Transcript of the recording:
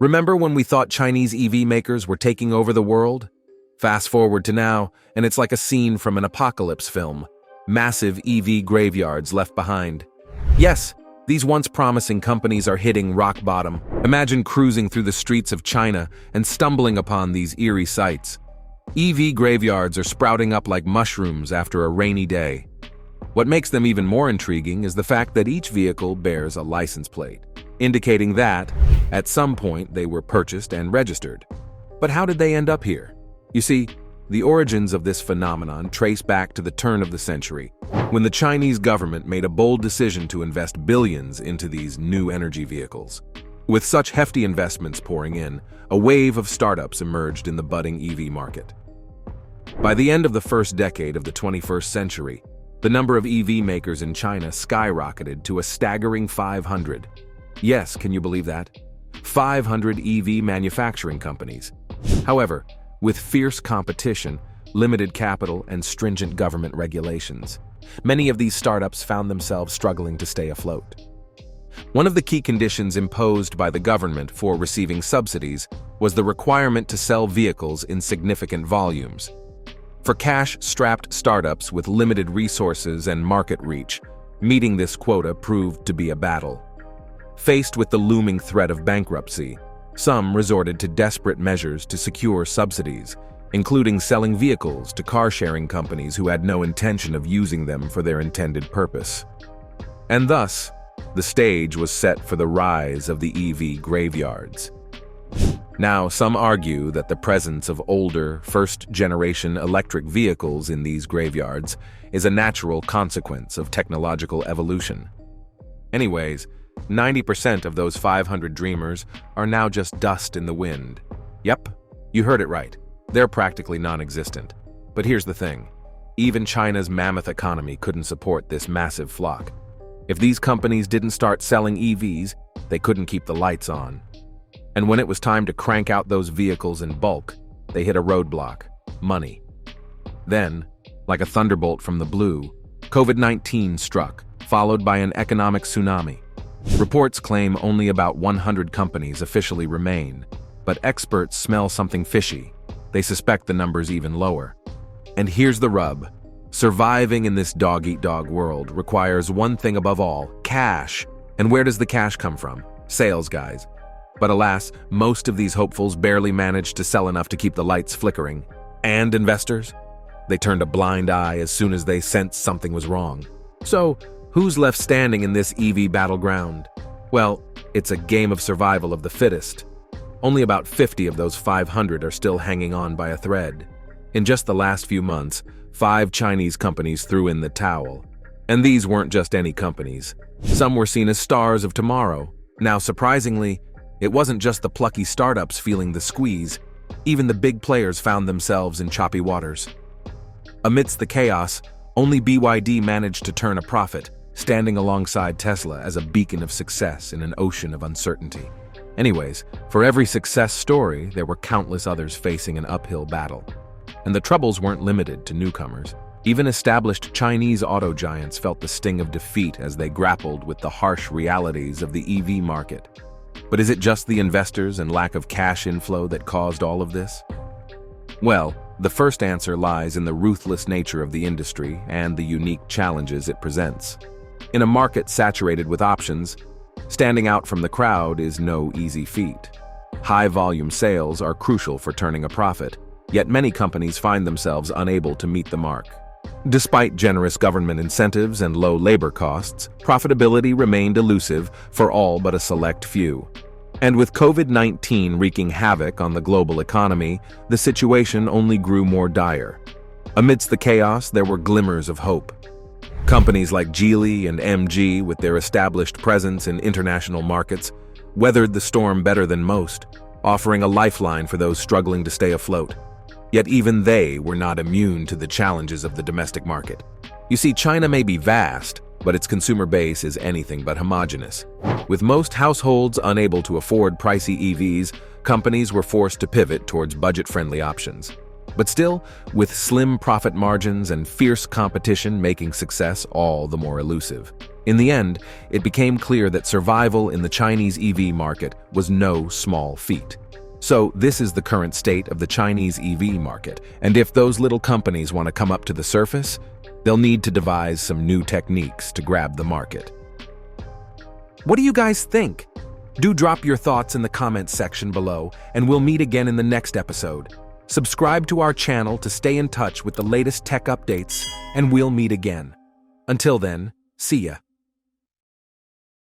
Remember when we thought Chinese EV makers were taking over the world? Fast forward to now, and it's like a scene from an apocalypse film. Massive EV graveyards left behind. Yes, these once promising companies are hitting rock bottom. Imagine cruising through the streets of China and stumbling upon these eerie sights. EV graveyards are sprouting up like mushrooms after a rainy day. What makes them even more intriguing is the fact that each vehicle bears a license plate, indicating that, at some point, they were purchased and registered. But how did they end up here? You see, the origins of this phenomenon trace back to the turn of the century, when the Chinese government made a bold decision to invest billions into these new energy vehicles. With such hefty investments pouring in, a wave of startups emerged in the budding EV market. By the end of the first decade of the 21st century, the number of EV makers in China skyrocketed to a staggering 500. Yes, can you believe that? 500 EV manufacturing companies. However, with fierce competition, limited capital, and stringent government regulations, many of these startups found themselves struggling to stay afloat. One of the key conditions imposed by the government for receiving subsidies was the requirement to sell vehicles in significant volumes. For cash-strapped startups with limited resources and market reach, meeting this quota proved to be a battle. Faced with the looming threat of bankruptcy, some resorted to desperate measures to secure subsidies, including selling vehicles to car-sharing companies who had no intention of using them for their intended purpose. And thus, the stage was set for the rise of the EV graveyards. Now, some argue that the presence of older, first-generation electric vehicles in these graveyards is a natural consequence of technological evolution. Anyways, 90% of those 500 dreamers are now just dust in the wind. Yep, you heard it right. They're practically non-existent. But here's the thing. Even China's mammoth economy couldn't support this massive flock. If these companies didn't start selling EVs, they couldn't keep the lights on. And when it was time to crank out those vehicles in bulk, they hit a roadblock: money. Then, like a thunderbolt from the blue, COVID-19 struck, followed by an economic tsunami. Reports claim only about 100 companies officially remain, but experts smell something fishy. They suspect the number's even lower. And here's the rub. Surviving in this dog-eat-dog world requires one thing above all: cash. And where does the cash come from? Sales guys. But alas, most of these hopefuls barely managed to sell enough to keep the lights flickering. And investors? They turned a blind eye as soon as they sensed something was wrong. So, who's left standing in this EV battleground? Well, it's a game of survival of the fittest. Only about 50 of those 500 are still hanging on by a thread. In just the last few months, 5 Chinese companies threw in the towel. And these weren't just any companies. Some were seen as stars of tomorrow. Now, surprisingly, it wasn't just the plucky startups feeling the squeeze. Even the big players found themselves in choppy waters. Amidst the chaos, only BYD managed to turn a profit, standing alongside Tesla as a beacon of success in an ocean of uncertainty. Anyways, for every success story, there were countless others facing an uphill battle. And the troubles weren't limited to newcomers. Even established Chinese auto giants felt the sting of defeat as they grappled with the harsh realities of the EV market. But is it just the investors and lack of cash inflow that caused all of this? Well, the first answer lies in the ruthless nature of the industry and the unique challenges it presents. In a market saturated with options, standing out from the crowd is no easy feat. High-volume sales are crucial for turning a profit, yet many companies find themselves unable to meet the mark. Despite generous government incentives and low labor costs, profitability remained elusive for all but a select few. And with COVID-19 wreaking havoc on the global economy, the situation only grew more dire. Amidst the chaos, there were glimmers of hope. Companies like Geely and MG, with their established presence in international markets, weathered the storm better than most, offering a lifeline for those struggling to stay afloat. Yet even they were not immune to the challenges of the domestic market. You see, China may be vast, but its consumer base is anything but homogeneous. With most households unable to afford pricey EVs, companies were forced to pivot towards budget-friendly options. But still, with slim profit margins and fierce competition making success all the more elusive. In the end, it became clear that survival in the Chinese EV market was no small feat. So this is the current state of the Chinese EV market, and if those little companies want to come up to the surface, they'll need to devise some new techniques to grab the market. What do you guys think? Do drop your thoughts in the comments section below, and we'll meet again in the next episode. Subscribe to our channel to stay in touch with the latest tech updates, and we'll meet again. Until then, see ya.